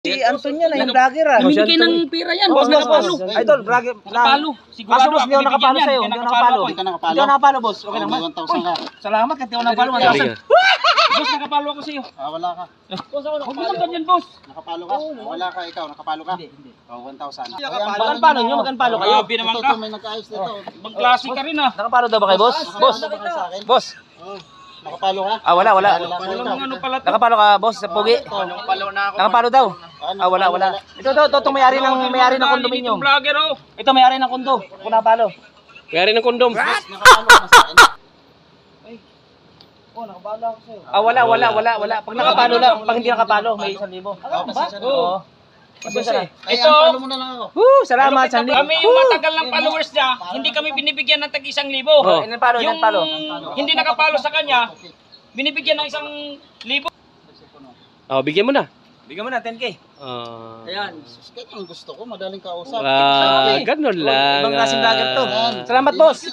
Si Antonio na yung vlogger ah. Namimigay ng pera yan. Boss, Nakapalo. Idol, vlogger. Nakapalo. Kaso Sigurado boss, hindi ako nakapalo sa'yo. Hindi ako nakapalo. Hindi ka nakapalo? Hindi ako nakapalo, boss. Okay lang ba? 1,000 ka. Salamat, kasi ako nakapalo. Boss, nakapalo ako sa'yo. Wala ka. Boss, ako nakapalo. Huwag mo ganyan, boss. Nakapalo ka? Wala ka, ikaw. Nakapalo ka? Hindi. 1,000. Magkano palo nyo? Magkano palo kayo? Grabe naman Ito, ka. may nag-ayos dito. Ibang klase ka rin ah. Nakapalo daw ba kayo, boss? Boss. Nakapalo ba kayo sa akin? Boss. Nakapalo ka? Wala. Walang ano pala to. Nakapalo ka, boss, sa Pugi. Nakapalo daw. Wala. Ito, itong may-ari ng condominium. Itong vlogger oh. Ito may-ari ng kondo. Kung nakapalo. May-ari ng kondom. Nakapalo ka sa akin? Nakapalo ako sa'yo. Wala. Pag nakapalo lang, pag hindi nakapalo, may 1,000. Oo. Pasensya na. Ay, Ito. palo mo na lang ako. Salamat, 1,000. Kami yung matagal ng followers niya, hindi kami binibigyan ng tag 1,000. Ilan palo? Yung hindi nakapalo sa kanya, binibigyan ng 1,000. Bigyan mo na. Bigyan mo na, 10K. Ayan. Kahit ang gusto ko, madaling kausap. Ganun lang. Ibang klaseng vlogger to. Salamat, boss.